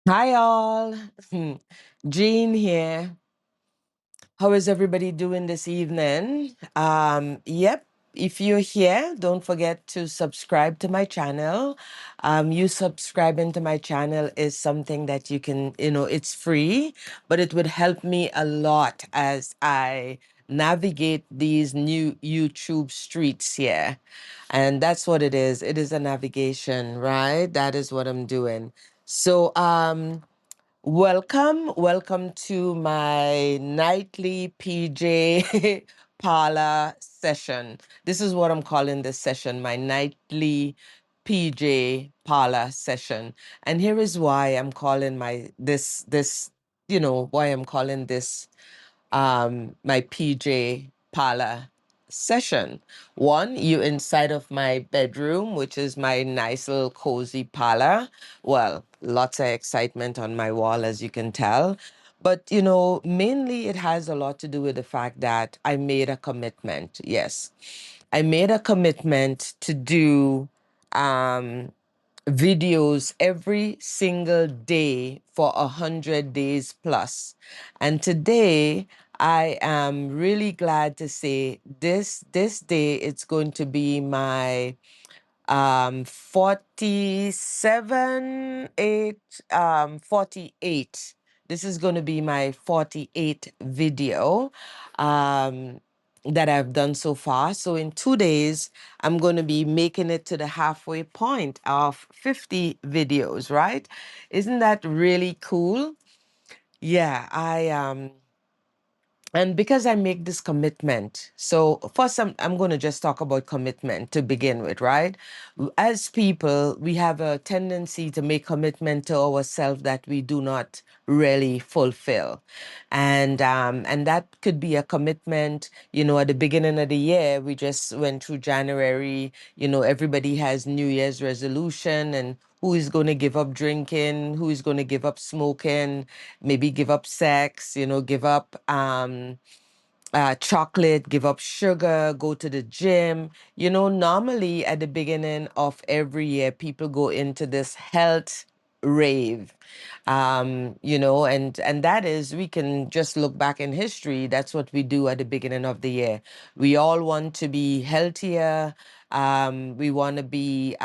Hi, all. Jean here. How is everybody doing this evening? Yep. If you're here, don't forget to subscribe to my channel. You subscribing to my channel is something that you can, it's free, but it would help me a lot as I navigate these new YouTube streets here. And that's what it is. It is a navigation, right? That is what I'm doing. So, welcome to my nightly PJ parlor session. This is what I'm calling this session, my nightly PJ parlor session. And here is why I'm calling why I'm calling this my PJ parlor session. One, you inside of my bedroom, which is my nice little cozy parlor. Well, lots of excitement on my wall, as you can tell. But, mainly it has a lot to do with the fact that I made a commitment. Yes. I made a commitment to do um, videos every single day for 100 days plus. And today I am really glad to say this day it's going to be my 47 8 48. This is going to be my 48th video that I've done so far. So in 2 days I'm going to be making it to the halfway point of 50 videos, right? Isn't that really cool? Yeah, I and because I make this commitment, so first I'm going to just talk about commitment to begin with, right? As people, we have a tendency to make commitment to ourselves that we do not really fulfill. And that could be a commitment, at the beginning of the year, we just went through January, everybody has New Year's resolution and who is going to give up drinking, who is going to give up smoking, maybe give up sex, give up chocolate, give up sugar, go to the gym. Normally at the beginning of every year, people go into this health rave. And that is, we can just look back in history. That's what we do at the beginning of the year. We all want to be healthier. We want to be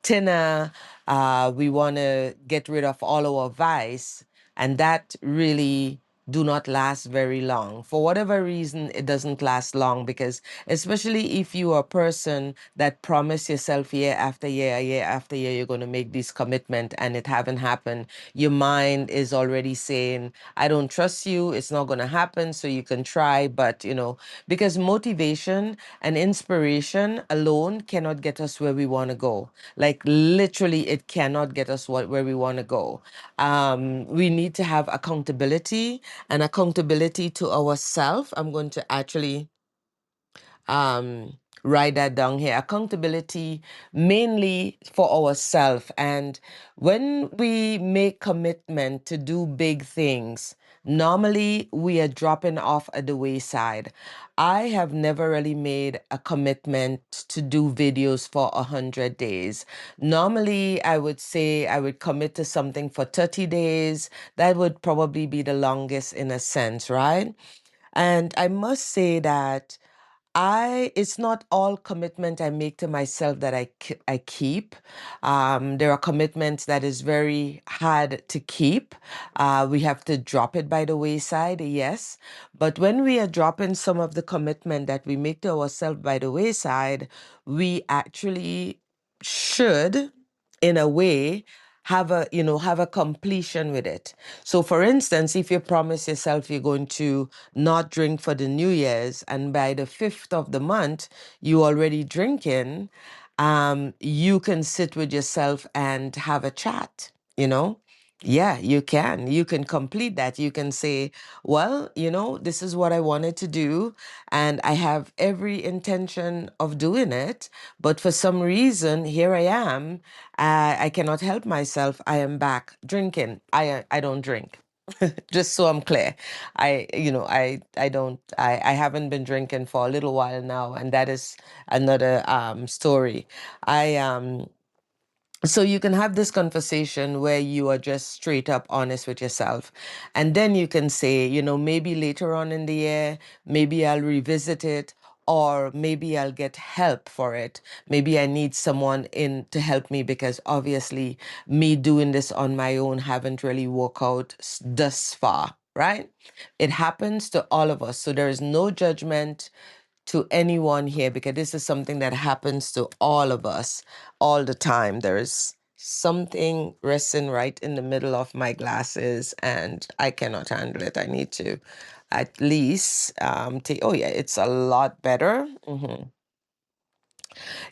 thinner. We want to get rid of all our vice. And that really do not last very long. For whatever reason, it doesn't last long because especially if you are a person that promise yourself year after year, you're going to make this commitment and it haven't happened, your mind is already saying, I don't trust you. It's not going to happen. So you can try, but because motivation and inspiration alone cannot get us where we want to go. Like literally, it cannot get us where we want to go. We need to have accountability and accountability to ourselves. I'm going to actually write that down here. Accountability mainly for ourselves. And when we make commitment to do big things, normally we are dropping off at the wayside. I have never really made a commitment to do videos for 100 days. Normally, I would say I would commit to something for 30 days. That would probably be the longest in a sense, right? And I must say that it's not all commitment I make to myself that I keep. There are commitments that is very hard to keep. We have to drop it by the wayside, yes. But when we are dropping some of the commitment that we make to ourselves by the wayside, we actually should, in a way, have a completion with it. So for instance, if you promise yourself you're going to not drink for the New Year's and by the 5th of the month you already drinking, you can sit with yourself and have a chat, you know yeah, you can. You can complete that. You can say, well, this is what I wanted to do, and I have every intention of doing it. But for some reason, here I am. I cannot help myself. I am back drinking. I don't drink. Just so I'm clear, I haven't been drinking for a little while now, and that is another story. I So you can have this conversation where you are just straight up honest with yourself. And then you can say, maybe later on in the year, maybe I'll revisit it, or maybe I'll get help for it. Maybe I need someone in to help me, because obviously me doing this on my own haven't really worked out thus far, right? It happens to all of us. So there is no judgment to anyone here, because this is something that happens to all of us all the time. There's something resting right in the middle of my glasses and I cannot handle it. I need to at least take, oh yeah, it's a lot better.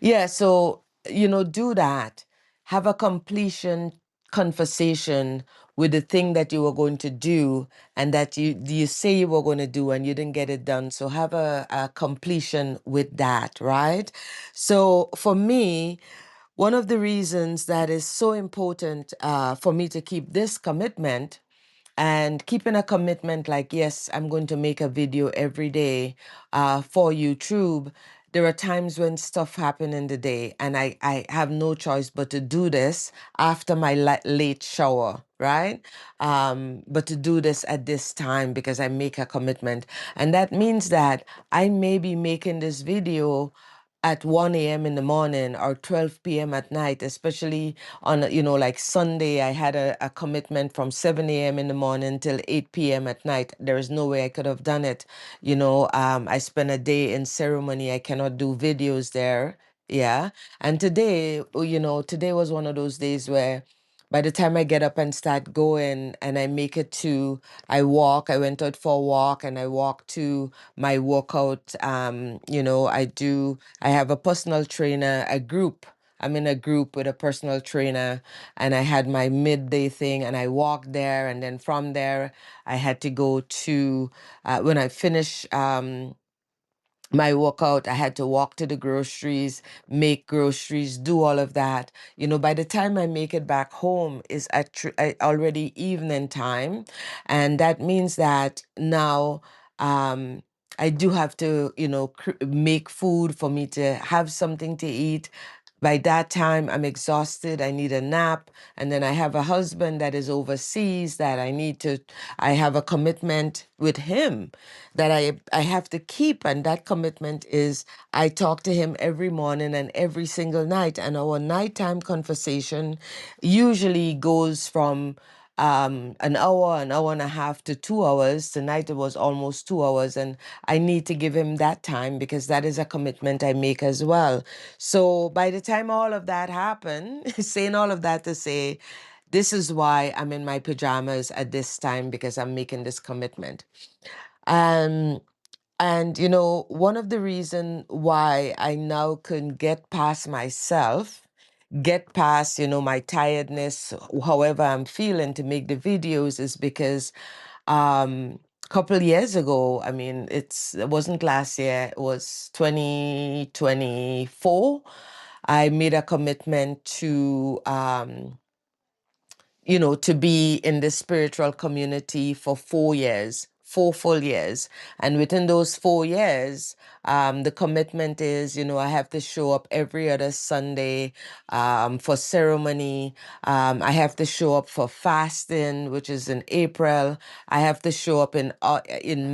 Yeah, so, do that. Have a completion conversation with the thing that you were going to do and that you say you were going to do and you didn't get it done. So have a completion with that, right? So for me, one of the reasons that is so important for me to keep this commitment and keeping a commitment like, yes, I'm going to make a video every day for YouTube. There are times when stuff happen in the day and I have no choice but to do this after my late shower, right? But to do this at this time because I make a commitment. And that means that I may be making this video at 1 a.m. in the morning or 12 p.m. at night, especially on, like Sunday, I had a commitment from 7 a.m. in the morning till 8 p.m. at night. There is no way I could have done it. I spent a day in ceremony. I cannot do videos there. Yeah. And today, today was one of those days where by the time I get up and start going and I make it to, I went out for a walk and I walk to my workout. I have a personal trainer, a group. I'm in a group with a personal trainer and I had my midday thing and I walked there. And then from there, I had to go to, when I finish, my workout, I had to walk to the groceries, make groceries, do all of that. By the time I make it back home is already evening time. And that means that now um, I do have to, make food for me to have something to eat. By that time, I'm exhausted. I need a nap. And then I have a husband that is overseas that I have a commitment with him that I have to keep. And that commitment is I talk to him every morning and every single night. And our nighttime conversation usually goes from an hour and a half to 2 hours. Tonight it was almost 2 hours, and I need to give him that time because that is a commitment I make as well. So by the time all of that happened, saying all of that to say, this is why I'm in my pajamas at this time because I'm making this commitment. Um, and one of the reason why I now can get past myself, get past, my tiredness, however I'm feeling to make the videos is because a couple years ago, I mean, it wasn't last year, it was 2024. I made a commitment to be in the spiritual community for 4 years, 4 full years. And within those 4 years, the commitment is, I have to show up every other Sunday for ceremony. I have to show up for fasting, which is in April. I have to show up in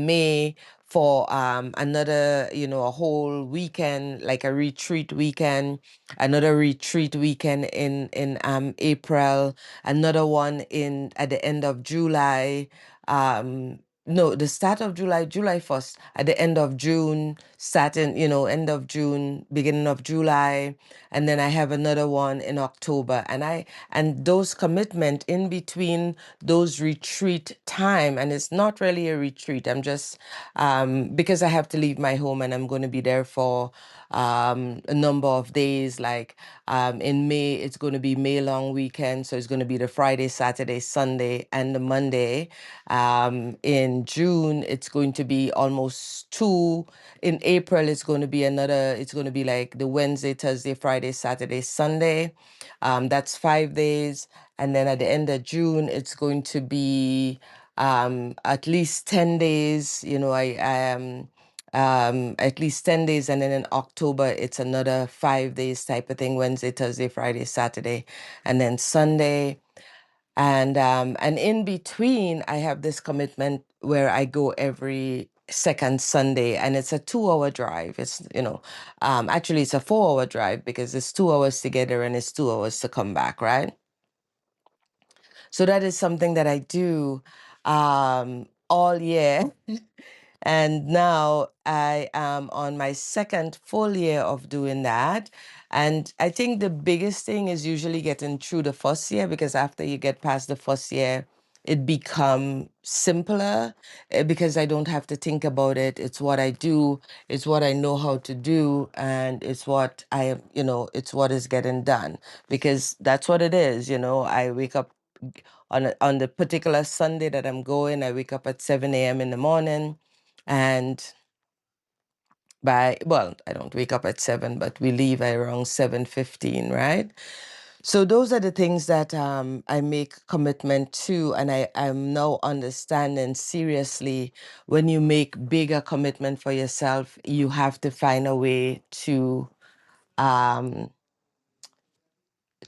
May for another, a whole weekend, like a retreat weekend, another retreat weekend in April, another one in at the end of July. No, the start of July, July 1st, at the end of June, starting, end of June, beginning of July, and then I have another one in October. And those commitment in between those retreat time, and it's not really a retreat. I'm just because I have to leave my home and I'm going to be there for a number of days. Like in May, it's going to be May long weekend. So it's going to be the Friday, Saturday, Sunday, and the Monday. In June, it's going to be almost two. In April, it's going to be like the Wednesday, Thursday, Friday, Saturday, Sunday. That's 5 days. And then at the end of June, it's going to be at least 10 days. at least 10 days. And then in October, it's another 5 days type of thing: Wednesday, Thursday, Friday, Saturday, and then Sunday. And in between, I have this commitment where I go every second Sunday, and it's a 2 hour drive. It's, actually it's a 4 hour drive because it's 2 hours to get there and it's 2 hours to come back, right? So that is something that I do all year. And now I am on my second full year of doing that. And I think the biggest thing is usually getting through the first year, because after you get past the first year, it become simpler, because I don't have to think about it. It's what I do, it's what I know how to do, and it's what it's what is getting done, because that's what it is. I wake up on the particular Sunday that I'm going, I wake up at 7 a.m. in the morning. And I don't wake up at 7, but we leave at around 7:15, right? So those are the things that I make commitment to, and I'm now understanding seriously, when you make bigger commitment for yourself, you have to find a way um,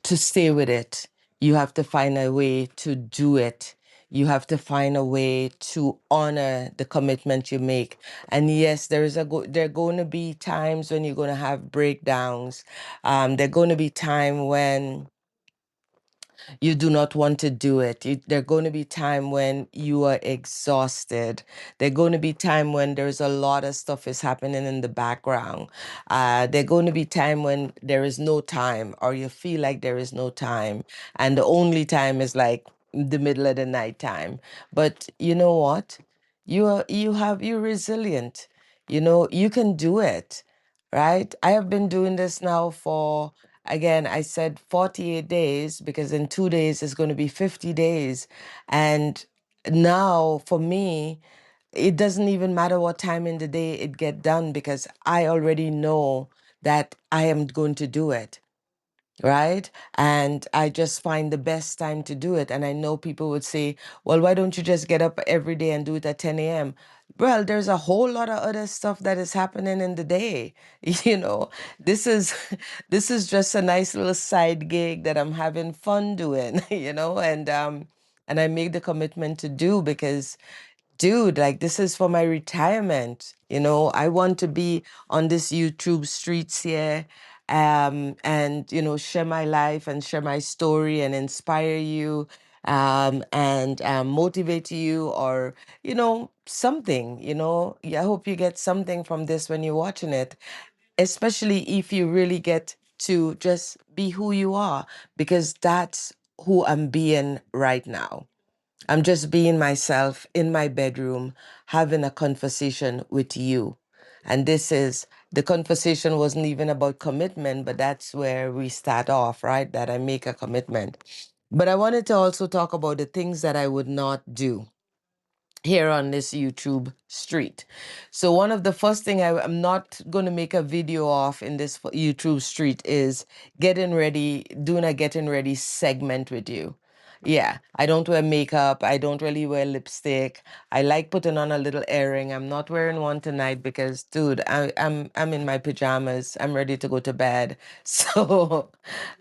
to stay with it. You have to find a way to do it. You have to find a way to honor the commitment you make. And yes, there are going to be times when you're going to have breakdowns. There are going to be time when you do not want to do it. There are going to be time when you are exhausted. There are going to be time when there's a lot of stuff is happening in the background. There are going to be time when there is no time, or you feel like there is no time, and the only time is like the middle of the night time. But you know what? You're resilient. You can do it, right? I have been doing this now for, again, I said 48 days, because in 2 days it's going to be 50 days. And now for me, it doesn't even matter what time in the day it get done, because I already know that I am going to do it, right? And I just find the best time to do it. And I know people would say, well, why don't you just get up every day and do it at 10 a.m.? Well, there's a whole lot of other stuff that is happening in the day. You know, this is this is just a nice little side gig that I'm having fun doing, and I make the commitment to do, because dude, like, this is for my retirement. I want to be on this YouTube streets here, and share my life and share my story and inspire you, and motivate you, or something. Yeah, I hope you get something from this when you're watching it, especially if you really get to just be who you are, because that's who I'm being right now. I'm just being myself in my bedroom, having a conversation with you. And the conversation wasn't even about commitment, but that's where we start off, right? That I make a commitment. But I wanted to also talk about the things that I would not do here on this YouTube street. So one of the first thing I'm not going to make a video of in this YouTube street is doing a getting ready segment with you. Yeah, I don't wear makeup. I don't really wear lipstick. I like putting on a little earring. I'm not wearing one tonight because, dude, I'm in my pajamas. I'm ready to go to bed. So,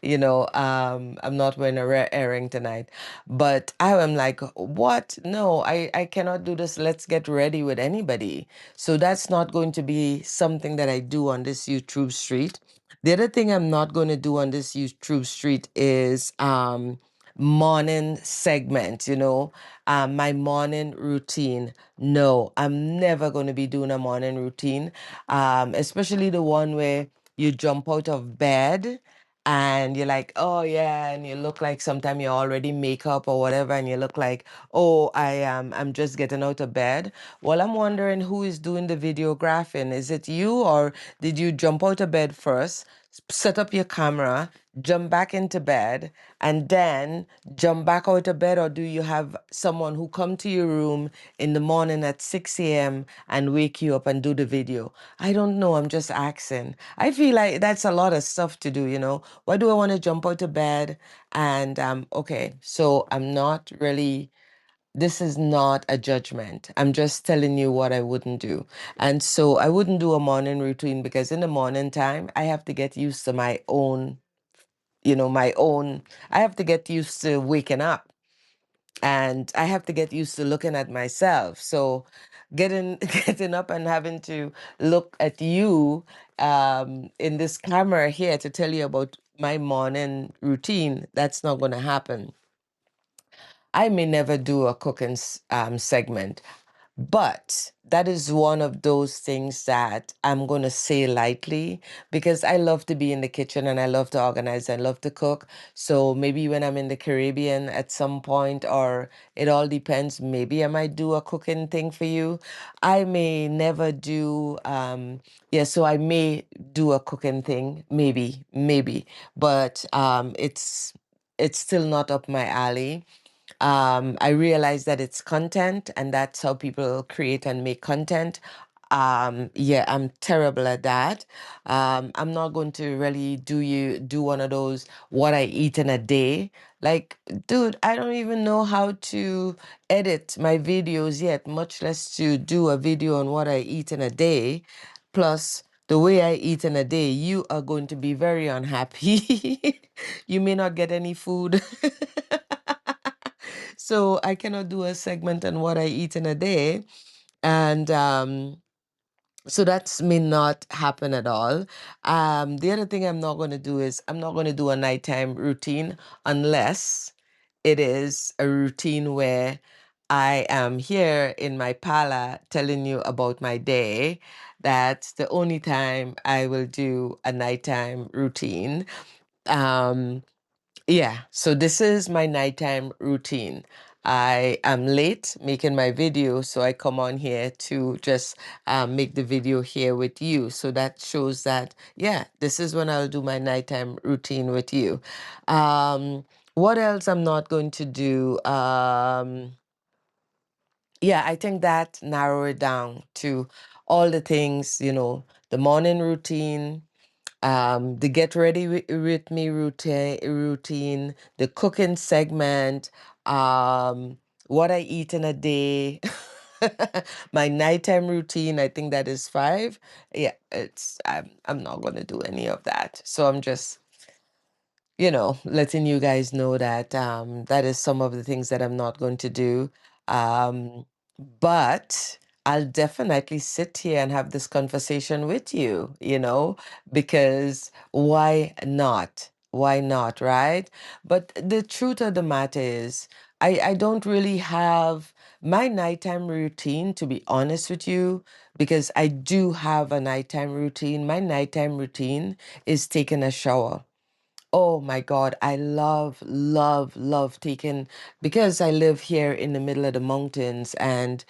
I'm not wearing a earring tonight. But I am like, what? No, I cannot do this. Let's get ready with anybody. So that's not going to be something that I do on this YouTube street. The other thing I'm not going to do on this YouTube street is morning segment, my morning routine. No, I'm never going to be doing a morning routine, especially the one where you jump out of bed and you're like, oh yeah, and you look like sometime you're already makeup or whatever, and you look like, oh, I'm just getting out of bed. Well, I'm wondering who is doing the videographing. Is it you, or did you jump out of bed first, set up your camera, jump back into bed, and then jump back out of bed? Or do you have someone who come to your room in the morning at 6 a.m. and wake you up and do the video? I don't know. I'm just asking. I feel like that's a lot of stuff to do. Why do I want to jump out of bed? And okay, so I'm not really this is not a judgment. I'm just telling you what I wouldn't do. And so I wouldn't do a morning routine because in the morning time, I have to get used to my own, my own, I have to get used to waking up, and I have to get used to looking at myself. So getting getting up and having to look at you in this camera here to tell you about my morning routine, that's not going to happen. I may never do a cooking segment, but that is one of those things that I'm going to say lightly because I love to be in the kitchen and I love to organize. I love to cook. So maybe when I'm in the Caribbean at some point, or it all depends, maybe I might do a cooking thing for you. I may never do, yeah, so I may do a cooking thing, maybe, but it's still not up my alley. I realize that it's content and that's how people create and make content. Yeah, I'm terrible at that. I'm not going to really do one of those what I eat in a day. Like, dude, I don't even know how to edit my videos yet, much less to do a video on what I eat in a day. Plus, the way I eat in a day, you are going to be very unhappy. You may not get any food. So I cannot do a segment on what I eat in a day. And so that's may not happen at all. The other thing I'm not going to do is I'm not going to do a nighttime routine unless it is a routine where I am here in my parlor telling you about my day. That's the only time I will do a nighttime routine. Um, yeah, so this is my nighttime routine. I am late making my video, so I come on here to just make the video here with you. So that shows that, yeah, this is when I'll do my nighttime routine with you. What else I'm not going to do? Yeah, I think that narrow it down to all the things, the morning routine, the get ready with me routine, the cooking segment, what I eat in a day, my nighttime routine. I think that is five. Yeah, I'm not gonna do any of that. So I'm just letting you guys know that that is some of the things that I'm not going to do. Um, but I'll definitely sit here and have this conversation with you, because why not? Why not, right? But the truth of the matter is, I don't really have my nighttime routine, to be honest with you, because I do have a nighttime routine. My nighttime routine is taking a shower. Oh my God, I love, love, love taking, because I live here in the middle of the mountains and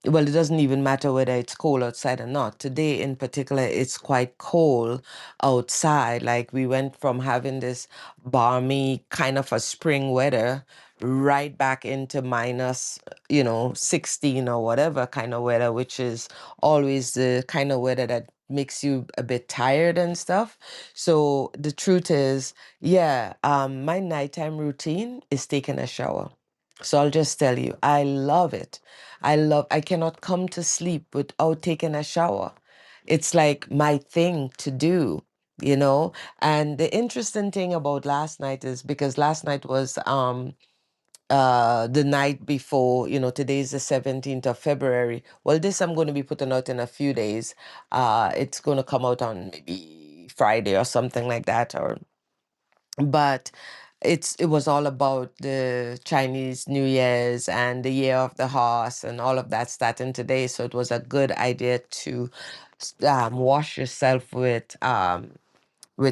well, it doesn't even matter whether it's cold outside or not. Today in particular, it's quite cold outside. Like we went from having this balmy kind of a spring weather right back into minus, 16 or whatever kind of weather, which is always the kind of weather that makes you a bit tired and stuff. So the truth is, yeah, my nighttime routine is taking a shower. So I'll just tell you, I love it. I cannot come to sleep without taking a shower. It's like my thing to do, you know? And the interesting thing about last night is because last night was the night before, today's the 17th of February. Well, this I'm going to be putting out in a few days. It's going to come out on maybe Friday or something like that, but it was all about the Chinese New Year's and the Year of the Horse and all of that starting today. So it was a good idea to wash yourself with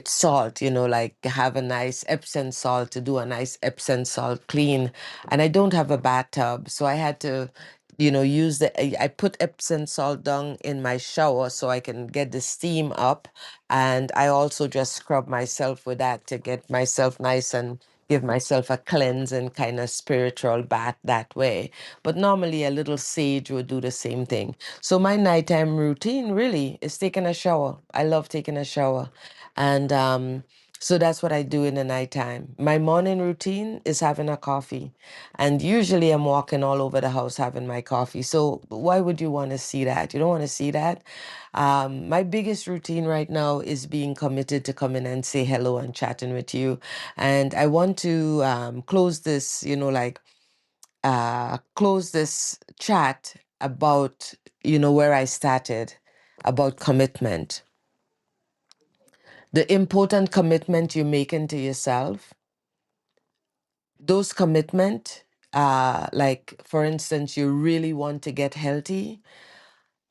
salt, like have a nice Epsom salt to do a nice Epsom salt clean. And I don't have a bathtub, so I had to, use I put Epsom salt down in my shower so I can get the steam up. And I also just scrub myself with that to get myself nice and give myself a cleansing kind of spiritual bath that way. But normally a little sage would do the same thing. So my nighttime routine really is taking a shower. I love taking a shower. And So that's what I do in the nighttime. My morning routine is having a coffee. And usually I'm walking all over the house having my coffee. So why would you want to see that? You don't want to see that. My biggest routine right now is being committed to coming and say hello and chatting with you. And I want to close this, close this chat about, where I started, about commitment, the important commitment you make into yourself. Those commitment, like for instance, you really want to get healthy.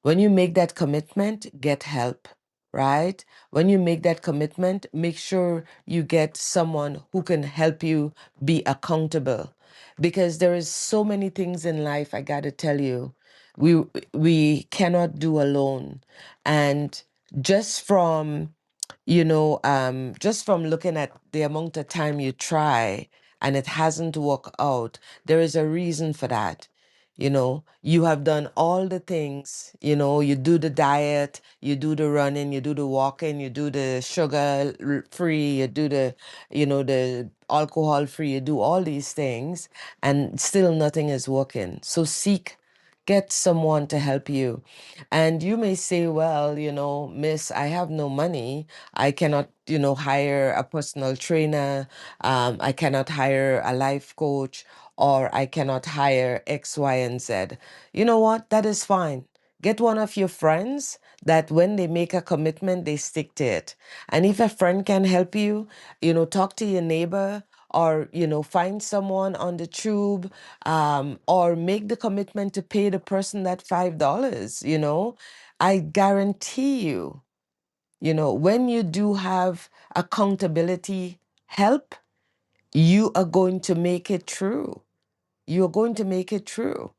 When you make that commitment, get help, right? When you make that commitment, make sure you get someone who can help you be accountable, because there is so many things in life, I got to tell you, we we cannot do alone. And just from just from looking at the amount of time you try and it hasn't worked out, there is a reason for that. You have done all the things, you do the diet, you do the running, you do the walking, you do the sugar free, you do the alcohol free, you do all these things, and still nothing is working. So get someone to help you. And you may say, well, miss, I have no money. I cannot, hire a personal trainer. I cannot hire a life coach, or I cannot hire X, Y, and Z. You know what? That is fine. Get one of your friends that when they make a commitment, they stick to it. And if a friend can help you, talk to your neighbor, or find someone on the tube, or make the commitment to pay the person that $5. I guarantee you, when you do have accountability help, you are going to make it true. You're going to make it true.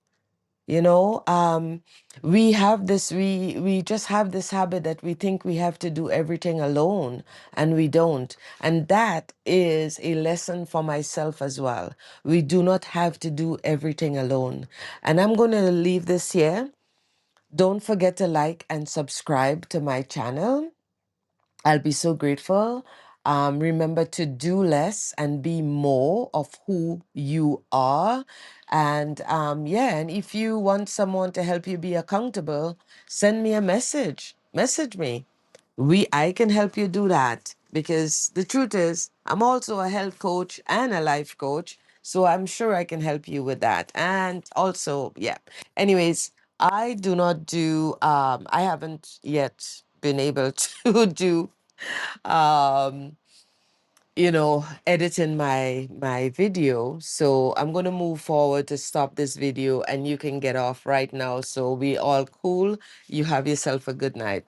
you know um we just have this habit that we think we have to do everything alone, and we don't. And that is a lesson for myself as well. We do not have to do everything alone. And I'm going to leave this here. Don't forget to like and subscribe to my channel. I'll be so grateful. Remember to do less and be more of who you are. And yeah, and if you want someone to help you be accountable, send me a message. Message me. I can help you do that, because the truth is, I'm also a health coach and a life coach. So I'm sure I can help you with that. And also, yeah. Anyways, I haven't yet been able to do um editing my video. So I'm going to move forward to stop this video, and you can get off right now. So we all cool. You have yourself a good night.